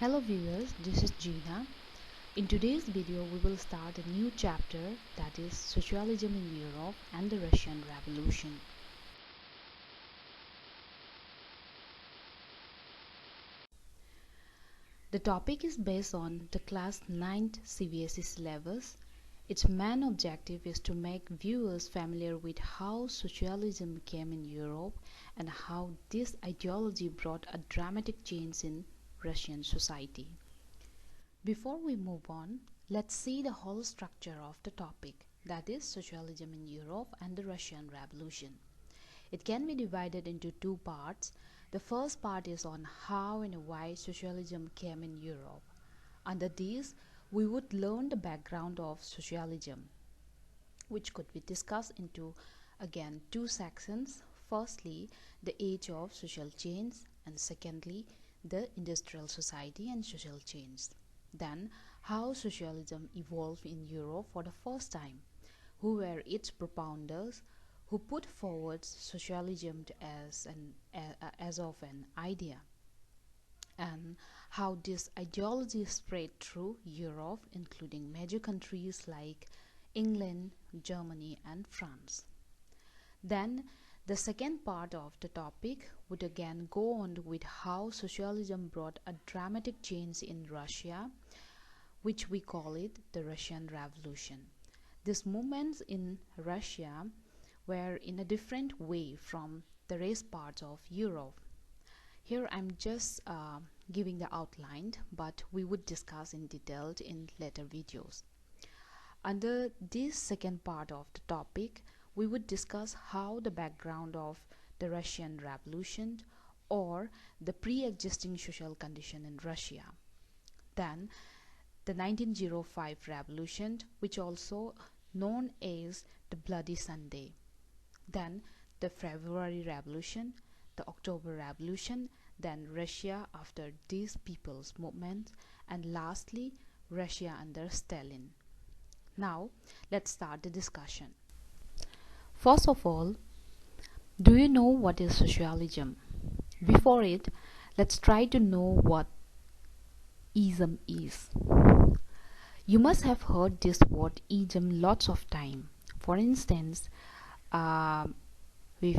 Hello viewers, this is Gina. In today's video we will start a new chapter, that is Socialism in Europe and the Russian Revolution. The topic is based on the class 9th CBSE syllabus. Its main objective is to make viewers familiar with how socialism came in Europe and how this ideology brought a dramatic change in Russian society. Before we move on, let's see the whole structure of the topic, that is Socialism in Europe and the Russian Revolution. It can be divided into two parts. The first part is on how and why socialism came in Europe. Under this, we would learn the background of socialism, which could be discussed into again two sections. Firstly, the age of social change, and secondly, the industrial society and social change. Then, how socialism evolved in Europe for the first time, who were its propounders, who put forward socialism as of an idea, and how this ideology spread through Europe, including major countries like England, Germany, and France. Then the second part of the topic would again go on with how socialism brought a dramatic change in Russia, which we call it the Russian Revolution. These movements in Russia were in a different way from the rest parts of Europe. Here I'm just giving the outline, but we would discuss in detail in later videos. Under this second part of the topic, we would discuss how the background of the Russian Revolution or the pre-existing social condition in Russia. Then the 1905 revolution, which also known as the Bloody Sunday. Then the February Revolution, the October Revolution, then Russia after these people's movements, and lastly Russia under Stalin. Now let's start the discussion. First of all, do you know what is socialism? Before it, let's try to know what ism is. You must have heard this word ism lots of time. For instance, we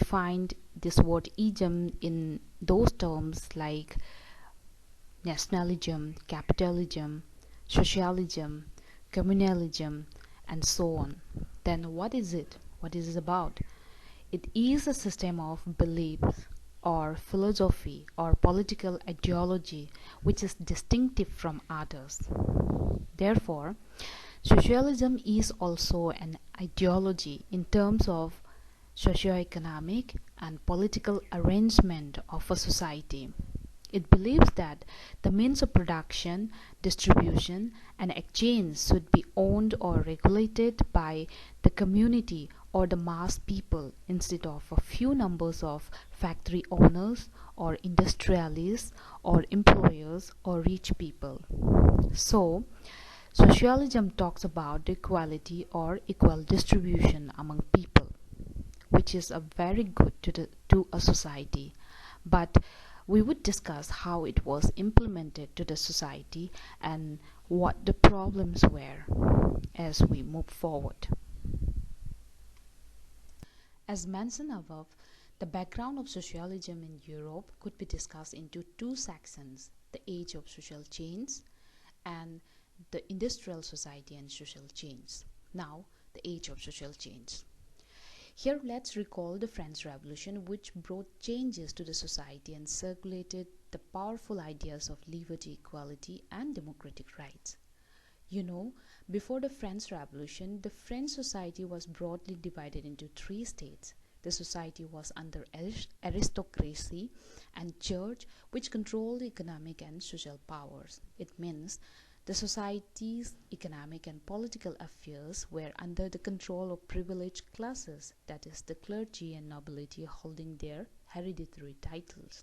find this word ism in those terms like nationalism, capitalism, socialism, communalism, and so on. Then what is it? What is it about? It is a system of beliefs or philosophy or political ideology which is distinctive from others. Therefore, socialism is also an ideology in terms of socio-economic and political arrangement of a society. It believes that the means of production, distribution, and exchange should be owned or regulated by the community or the mass people instead of a few numbers of factory owners or industrialists or employers or rich people. So, socialism talks about equality or equal distribution among people, which is a very good to a society. But we would discuss how it was implemented to the society and what the problems were as we move forward. As mentioned above, the background of socialism in Europe could be discussed into two sections: the age of social change and the industrial society and social change. Now, the age of social change. Here let's recall the French Revolution, which brought changes to the society and circulated the powerful ideas of liberty, equality, and democratic rights. You know, before the French Revolution, the French society was broadly divided into three states. The society was under aristocracy and church, which controlled economic and social powers. It means the society's economic and political affairs were under the control of privileged classes, that is, the clergy and nobility holding their hereditary titles.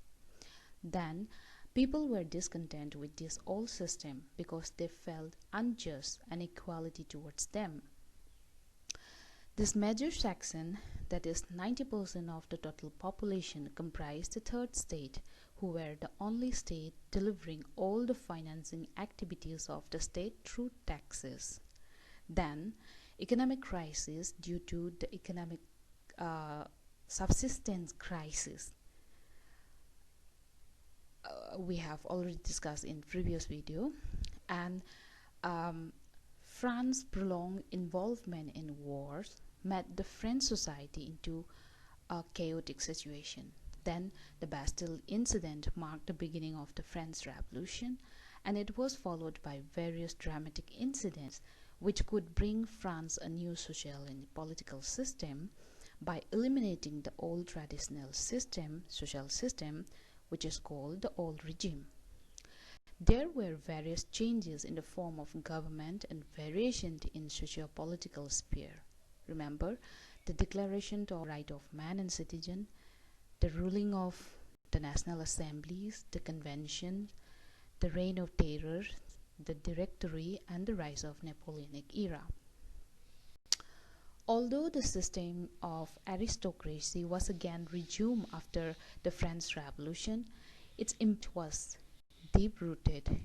Then, people were discontent with this old system because they felt unjust and inequality towards them. This major section, that is 90% of the total population, comprised the third state, who were the only state delivering all the financing activities of the state through taxes. Then, economic crisis due to the economic subsistence crisis. We have already discussed in previous video, and France's prolonged involvement in wars made the French society into a chaotic situation. Then the Bastille incident marked the beginning of the French Revolution, and it was followed by various dramatic incidents which could bring France a new social and political system by eliminating the old traditional social system, which is called the old regime. There were various changes in the form of government and variations in socio-political sphere. Remember, the Declaration of Right of Man and Citizen, the ruling of the National Assemblies, the Convention, the Reign of Terror, the Directory, and the rise of Napoleonic era. Although the system of aristocracy was again resumed after the French Revolution, its impact was deep-rooted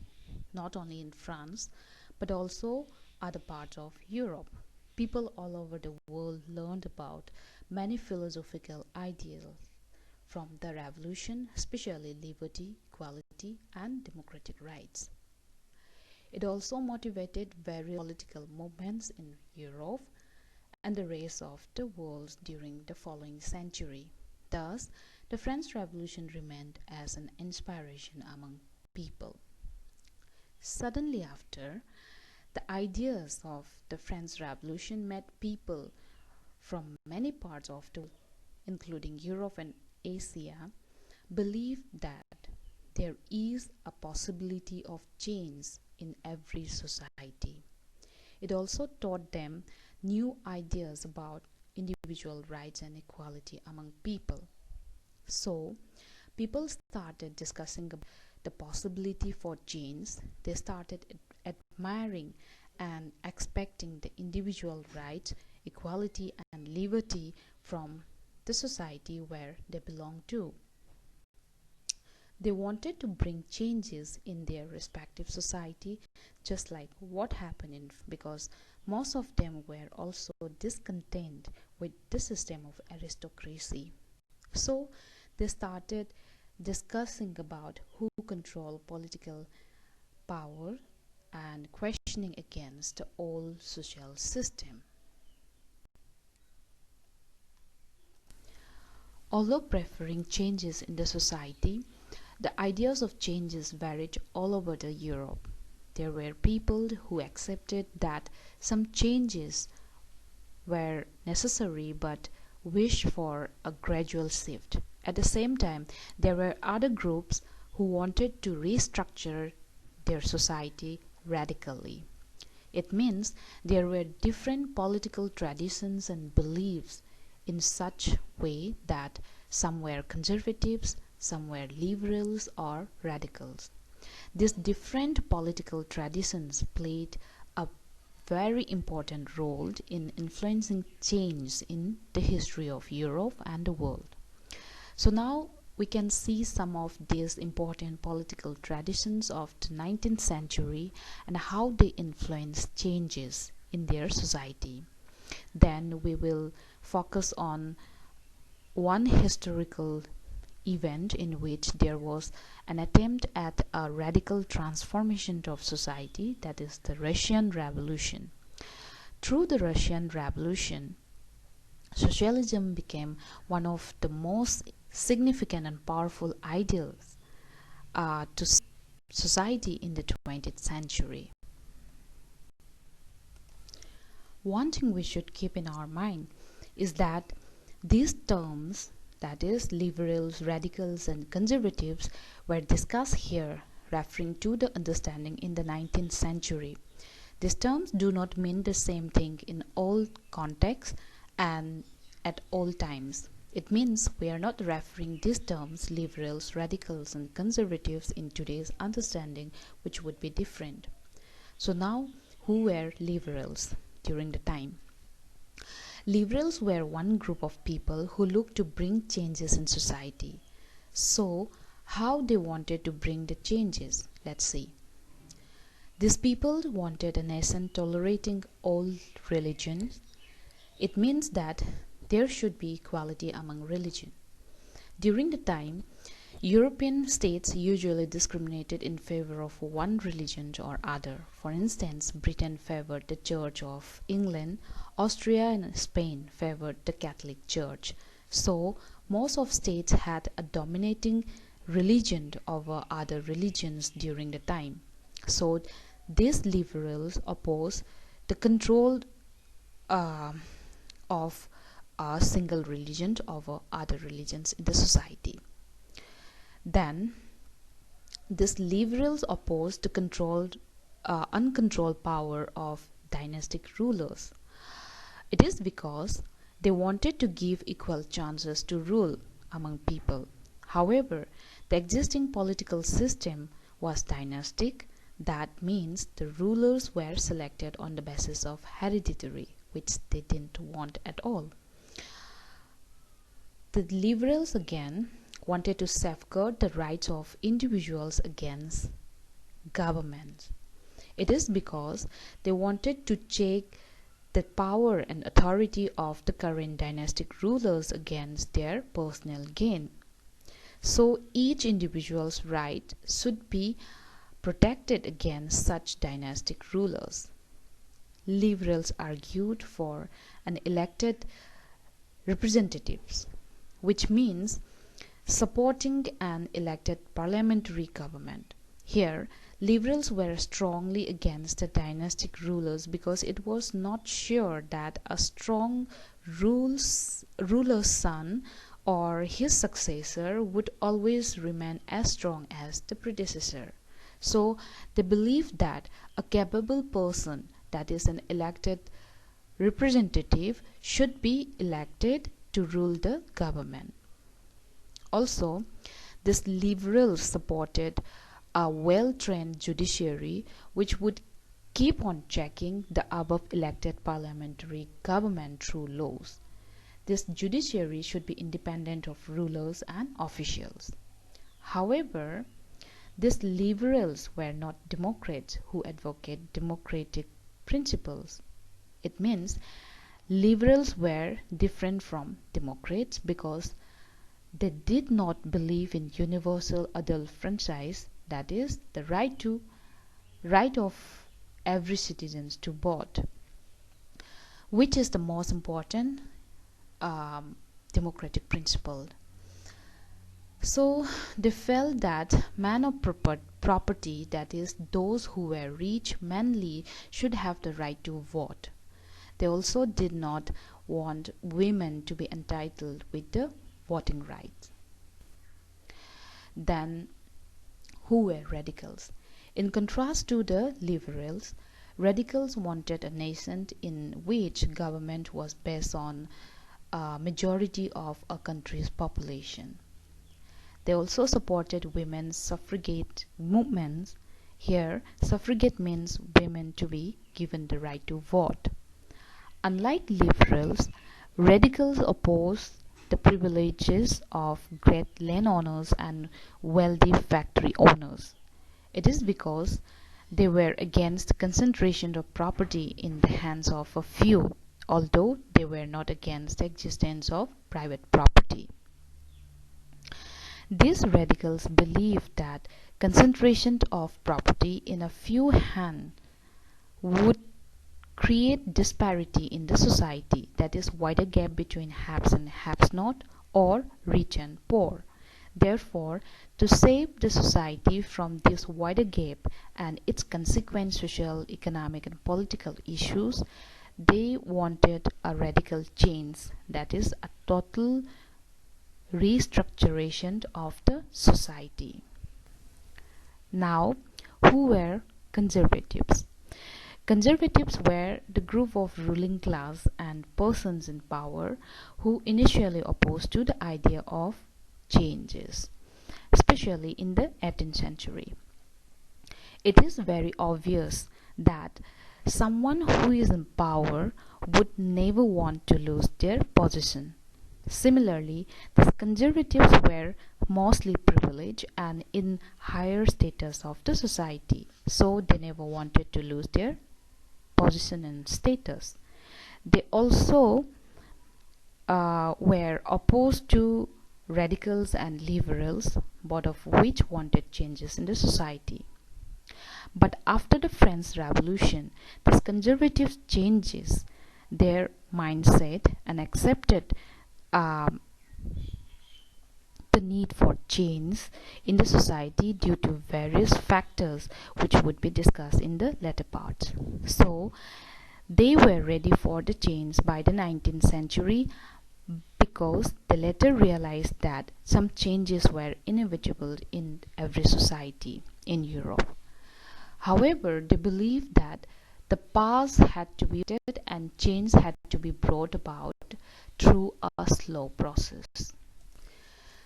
not only in France but also other parts of Europe. People all over the world learned about many philosophical ideals from the revolution, especially liberty, equality, and democratic rights. It also motivated various political movements in Europe and the rest of the world during the following century. Thus, the French Revolution remained as an inspiration among people. Suddenly after, the ideas of the French Revolution made people from many parts of the world, including Europe and Asia, believe that there is a possibility of change in every society. It also taught them new ideas about individual rights and equality among people. So, people started discussing the possibility for change. They started admiring and expecting the individual rights, equality, and liberty from the society where they belong to. They wanted to bring changes in their respective society, just like what happened because most of them were also discontent with the system of aristocracy. So they started discussing about who control political power and questioning against the old social system. Although preferring changes in the society, the ideas of changes varied all over the Europe. There were people who accepted that some changes were necessary but wished for a gradual shift. At the same time, there were other groups who wanted to restructure their society radically. It means there were different political traditions and beliefs in such way that some were conservatives, some were liberals or radicals. These different political traditions played a very important role in influencing change in the history of Europe and the world. So now we can see some of these important political traditions of the 19th century and how they influenced changes in their society. Then we will focus on one historical event in which there was an attempt at a radical transformation of society, that is the Russian Revolution. Through the Russian Revolution, socialism became one of the most significant and powerful ideals to society in the 20th century. One thing we should keep in our mind is that these terms, that is liberals, radicals and conservatives, were discussed here referring to the understanding in the 19th century. These terms do not mean the same thing in all contexts and at all times. It means we are not referring these terms liberals, radicals and conservatives in today's understanding, which would be different. So now, who were liberals during the time? Liberals were one group of people who looked to bring changes in society. So, How they wanted to bring the changes, let's see. These people wanted a nation tolerating all religions. It means that there should be equality among religions. During the time, European states usually discriminated in favor of one religion or other. For instance, Britain favored the Church of England, Austria and Spain favored the Catholic Church. So, most of states had a dominating religion over other religions during the time. So, these liberals opposed the control of a single religion over other religions in the society. Then, these liberals opposed the uncontrolled power of dynastic rulers. It is because they wanted to give equal chances to rule among people. However, the existing political system was dynastic. That means the rulers were selected on the basis of hereditary, which they didn't want at all. The liberals again wanted to safeguard the rights of individuals against government. It is because they wanted to check the power and authority of the current dynastic rulers against their personal gain. So each individual's right should be protected against such dynastic rulers. Liberals argued for an elected representatives, which means supporting an elected parliamentary government. Here, liberals were strongly against the dynastic rulers because it was not sure that a strong ruler's son or his successor would always remain as strong as the predecessor. So, they believed that a capable person, that is an elected representative, should be elected to rule the government. Also, these liberals supported a well-trained judiciary which would keep on checking the above elected parliamentary government through laws. This judiciary should be independent of rulers and officials. However, these liberals were not Democrats who advocate democratic principles. It means liberals were different from Democrats because they did not believe in universal adult franchise, that is, the right of every citizen to vote, which is the most important democratic principle. So they felt that men of property, that is, those who were rich, manly, should have the right to vote. They also did not want women to be entitled with the voting rights. Then, who were radicals? In contrast to the liberals, radicals wanted a nation in which government was based on a majority of a country's population. They also supported women's suffragette movements. Here, suffragette means women to be given the right to vote. Unlike liberals, radicals opposed the privileges of great landowners and wealthy factory owners. It is because they were against concentration of property in the hands of a few, although they were not against the existence of private property. These radicals believed that concentration of property in a few hands would create disparity in the society, that is, wider gap between haves and haves not, or rich and poor. Therefore, to save the society from this wider gap and its consequent social, economic and political issues, they wanted a radical change, that is, a total restructuration of the society. Now, who were conservatives? Conservatives were the group of ruling class and persons in power who initially opposed to the idea of changes, especially in the 18th century. It is very obvious that someone who is in power would never want to lose their position. Similarly, the conservatives were mostly privileged and in higher status of the society, so they never wanted to lose their position and status. They also were opposed to radicals and liberals, both of which wanted changes in the society. But after the French Revolution, these conservatives changes their mindset and accepted um, the need for change in the society due to various factors which would be discussed in the later parts. So they were ready for the change by the 19th century because they later realized that some changes were inevitable in every society in Europe. However, they believed that the past had to be updated and change had to be brought about through a slow process.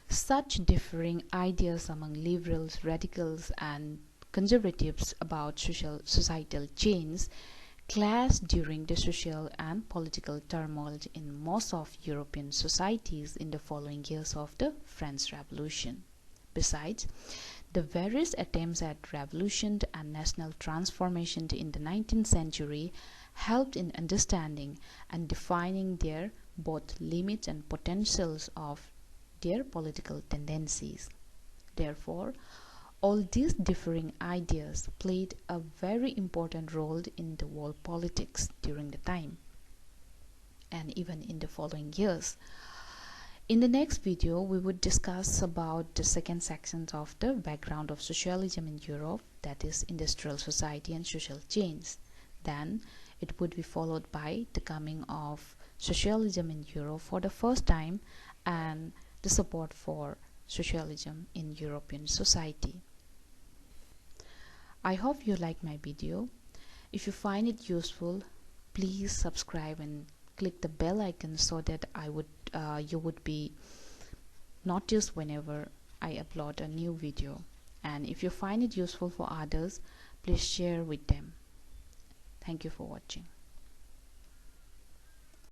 Such differing ideas among liberals, radicals, and conservatives about societal change clashed during the social and political turmoil in most of European societies in the following years of the French Revolution. Besides, the various attempts at revolution and national transformation in the 19th century helped in understanding and defining their both limits and potentials of their political tendencies. Therefore, all these differing ideas played a very important role in the world politics during the time and even in the following years. In the next video, we would discuss about the second section of the background of socialism in Europe, that is industrial society and social change. Then it would be followed by the coming of socialism in Europe for the first time and the support for socialism in European society. I hope you like my video. If you find it useful, please subscribe and click the bell icon so that you would be noticed whenever I upload a new video. And if you find it useful for others, please share with them. Thank you for watching.